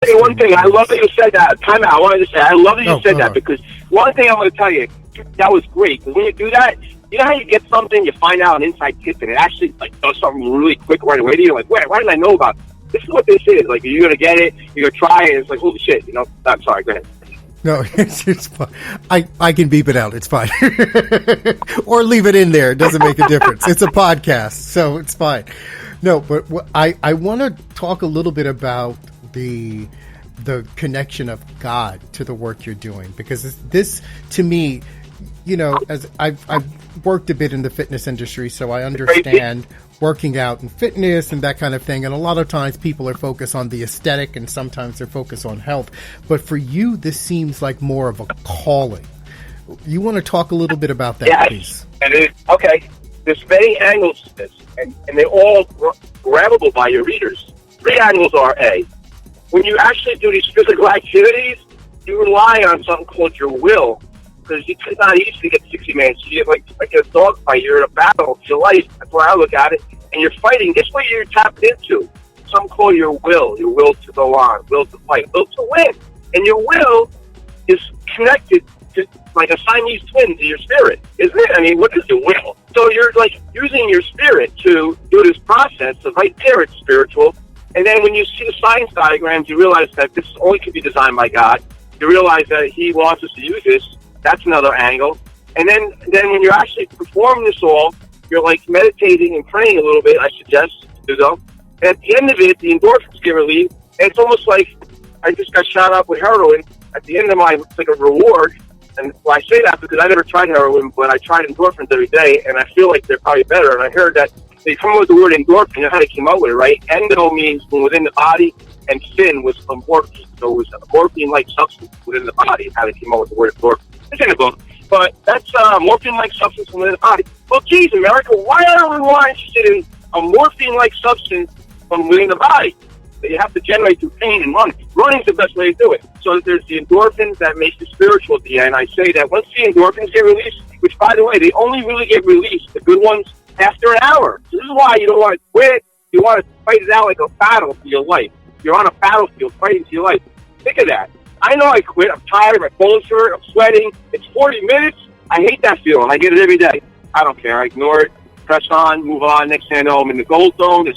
Hey, one thing, I love that you said that. Time out. I wanted to say, I love that you said that because one thing I'm going to tell you, that was great. Because when you do that, you know how you get something, you find out an inside tip, and it actually like does something really quick right away to you. Like, wait, why didn't I know about this? This is what this is. Like, you're going to get it, you're going to try it, and it's like, holy shit, you know? I'm sorry, go ahead. No, it's fine. I can beep it out. It's fine. Or leave it in there. It doesn't make a difference. It's a podcast, so it's fine. No, but I want to talk a little bit about the connection of God to the work you're doing, because this to me, you know, as I've worked a bit in the fitness industry, so I understand working out and fitness and that kind of thing. And a lot of times people are focused on the aesthetic and sometimes they're focused on health. But for you, this seems like more of a calling. You want to talk a little bit about that, please? Okay. There's many angles to this, and they're all grabbable by your readers. 3 angles are A. When you actually do these physical activities, you rely on something called your will, because it's not easy to get 60 minutes. You get like a dog fight. You're in a battle. It's your life. That's why I look at it. And you're fighting. That's what you're tapped into. Some call your will to go on, will to fight, will to win. And your will is connected to like a Siamese twin to your spirit, isn't it? I mean, what is your will? So you're like using your spirit to do this process. So right there, it's spiritual. And then when you see the science diagrams, you realize that this only could be designed by God. You realize that He wants us to use this. That's another angle. And then when you're actually performing this all, you're like meditating and praying a little bit, I suggest, to do. And at the end of it, the endorphins get released. And it's almost like I just got shot up with heroin. At the end of it's like a reward. And well, I say that because I never tried heroin, but I tried endorphins every day, and I feel like they're probably better. And I heard that they come up with the word endorphin. You know how they came up with it, right? Endo means from within the body, and phin was from morphine. So it was a morphine-like substance within the body, how they came up with the word endorphin. It's in the book. But that's morphine-like substance from within the body. Well, geez, America, why are we more interested in a morphine-like substance from within the body that you have to generate through pain and running? Running's the best way to do it. So there's the endorphins that makes it spiritual at the end. I say that once the endorphins get released, which, by the way, they only really get released, the good ones, after an hour. So this is why you don't want to quit. You want to fight it out like a battle for your life. You're on a battlefield fighting for your life. Think of that. I know I quit. I'm tired. My bones hurt. I'm sweating. It's 40 minutes. I hate that feeling. I get it every day. I don't care. I ignore it. Press on. Move on. Next thing I know, I'm in the gold zone,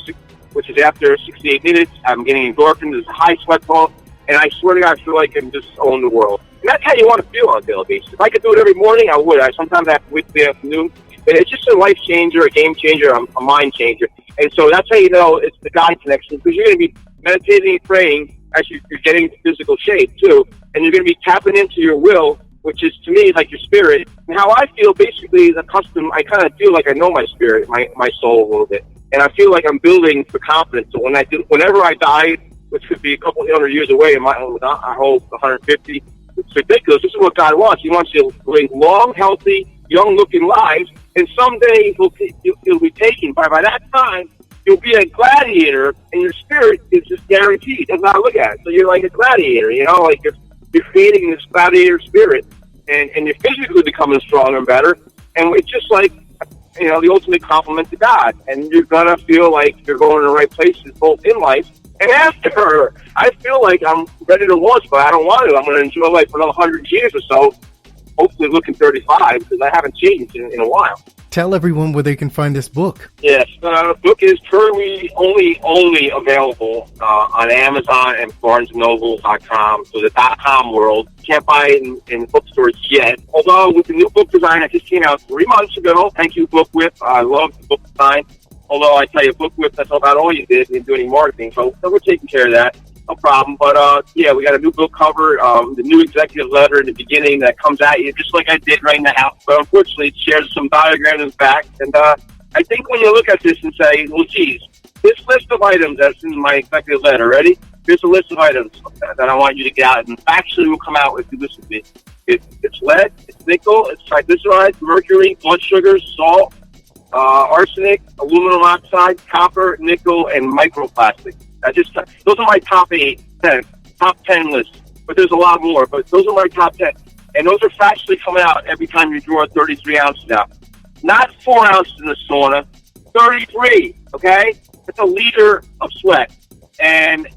which is after 68 minutes. I'm getting endorphins. There's a high sweat pulse. And I swear to God, I feel like I can just own the world. And that's how you want to feel on a daily basis. If I could do it every morning, I would. Sometimes I have to wait till the afternoon. But it's just a life changer, a game changer, a mind changer. And so that's how you know it's the God connection, because you're going to be meditating and praying as you're getting into physical shape, too. And you're going to be tapping into your will, which is, to me, like your spirit. And how I feel, basically, is accustomed. I kind of feel like I know my spirit, my soul a little bit. And I feel like I'm building for confidence. So whenever I die, which could be a couple hundred years away, I hope 150, it's ridiculous. This is what God wants. He wants you to live long, healthy, young-looking lives, and someday you'll be taken. By that time, you'll be a gladiator, and your spirit is just guaranteed. That's how I look at it. So you're like a gladiator, you know, like you're creating this gladiator spirit, and you're physically becoming stronger and better. And it's just like, you know, the ultimate compliment to God. And you're going to feel like you're going to the right places, both in life and after. I feel like I'm ready to launch, but I don't want to. I'm going to enjoy life for another 100 years or so. Hopefully looking 35, because I haven't changed in a while. Tell everyone where they can find this book. Yes, the book is currently only available on Amazon and BarnesandNoble.com, so the .com world. Can't buy it in bookstores yet. Although with the new book design that just came out 3 months ago, thank you, Book Whip. I love the book design. Although I tell you, Book Whip, that's about all you did. You didn't do any marketing, so we're taking care of that. No problem. But, yeah, we got a new book cover, the new executive letter in the beginning that comes at you, just like I did right now. But unfortunately, it shares some diagrams in the back. And I think when you look at this and say, well, geez, this list of items that's in my executive letter, ready? Here's a list of items that I want you to get out. And actually will come out if you listen to me. It's lead, it's nickel, it's triglycerides, mercury, blood sugars, salt, arsenic, aluminum oxide, copper, nickel, and microplastic. Those are my top 10 lists. But there's a lot more. But those are my top 10. And those are factually coming out every time you draw 33 ounces out. Not 4 ounces in the sauna, 33, okay? That's a liter of sweat. And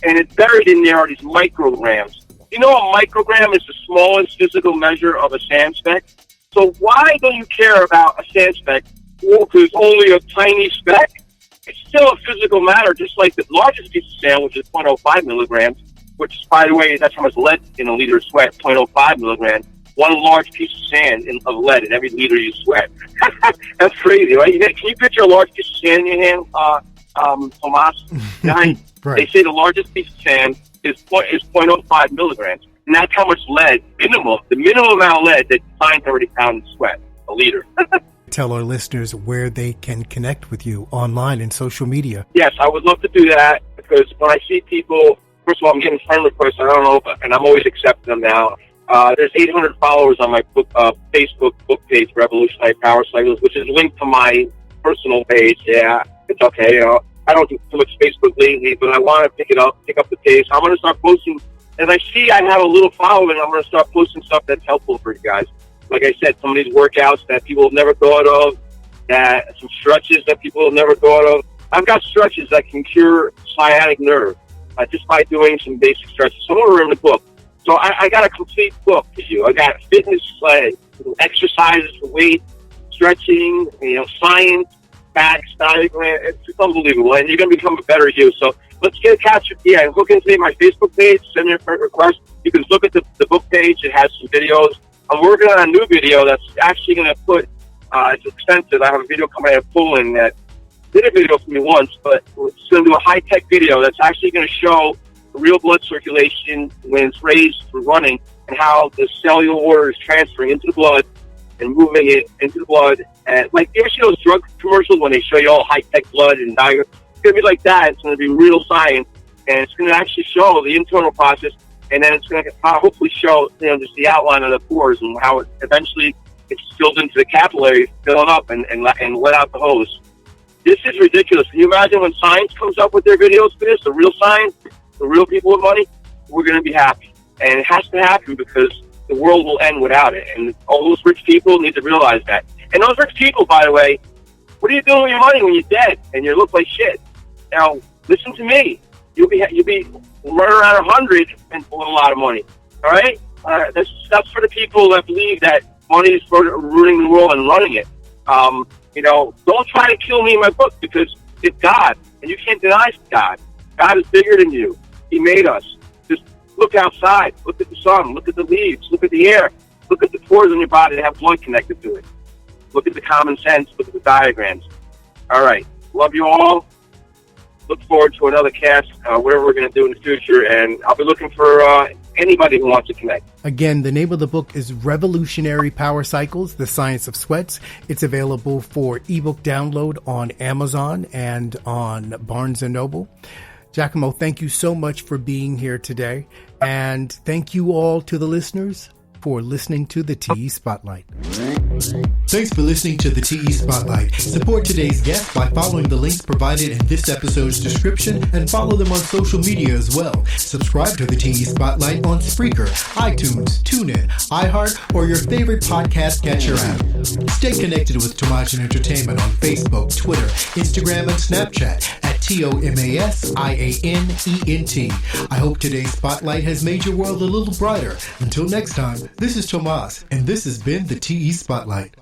and it's buried in there are these micrograms. You know, a microgram is the smallest physical measure of a sand speck. So why don't you care about a sand speck? Well, because it's only a tiny speck. It's still a physical matter, just like the largest piece of sand, which is 0.05 milligrams, which, by the way, that's how much lead in a liter of sweat, 0.05 milligrams. One large piece of sand of lead in every liter you sweat. That's crazy, right? Can you picture a large piece of sand in your hand, Tomas? Right. They say the largest piece of sand is 0.05 milligrams. And that's how much lead, the minimum amount of lead that finds already found in sweat, a liter. Tell our listeners where they can connect with you online and social media. Yes, I would love to do that, because when I see people, first of all, I'm getting friend requests, I don't know, and I'm always accepting them now. There's 800 followers on my Facebook book page, Revolutionary Powercycles, which is linked to my personal page. Yeah, it's okay. You know, I don't do too much Facebook lately, but I want to pick up the pace. I'm going to start posting. As I see I have a little following, I'm going to start posting stuff that's helpful for you guys. Like I said, some of these workouts that people have never thought of, some stretches that people have never thought of. I've got stretches that can cure sciatic nerve just by doing some basic stretches. Some of them are in the book. So I got a complete book for you. I got fitness, exercises for weight, stretching, science, facts, diagram. It's just unbelievable. And you're going to become a better you. So let's get a catch. Yeah, look into my Facebook page, send me a friend request. You can look at the book page. It has some videos. I'm working on a new video that's actually going to put, it's expensive. I have a video coming out of Poland that did a video for me once, but it's going to do a high-tech video that's actually going to show real blood circulation when it's raised through running, and how the cellular water is transferring into the blood and moving it into the blood. And like you see those drug commercials when they show you all high-tech blood and diagram, it's going to be like that. It's going to be real science, and it's going to actually show the internal process, and then it's going to hopefully show just the outline of the pores and how it eventually it spills into the capillaries, filling up and let out the hose. This is ridiculous. Can you imagine when science comes up with their videos for this, the real science? The real people with money, we're going to be happy. And it has to happen because the world will end without it. And all those rich people need to realize that. And those rich people, by the way, what are you doing with your money when you're dead and you look like shit? Now, listen to me. You'll be running around 100 and with a lot of money. All right? That's for the people that believe that money is for ruling the world and running it. Don't try to kill me in my book, because it's God. And you can't deny God. God is bigger than you. He made us. Just look outside. Look at the sun. Look at the leaves. Look at the air. Look at the pores in your body that have blood connected to it. Look at the common sense. Look at the diagrams. All right. Love you all. Look forward to another cast, whatever we're going to do in the future. And I'll be looking for anybody who wants to connect. Again, the name of the book is Revolutionary Powercycles, The Science of Sweats. It's available for ebook download on Amazon and on Barnes & Noble. Giacomo, thank you so much for being here today. And thank you all to the listeners for listening to the TE Spotlight. Thanks for listening to the TE Spotlight. Support today's guest by following the links provided in this episode's description, and follow them on social media as well. Subscribe to the TE Spotlight on Spreaker, iTunes, TuneIn, iHeart, or your favorite podcast catcher app. Stay connected with Tomas Entertainment on Facebook, Twitter, Instagram, and Snapchat at TOMASIANENT. I hope today's Spotlight has made your world a little brighter. Until next time, this is Tomas, and this has been the TE Spotlight.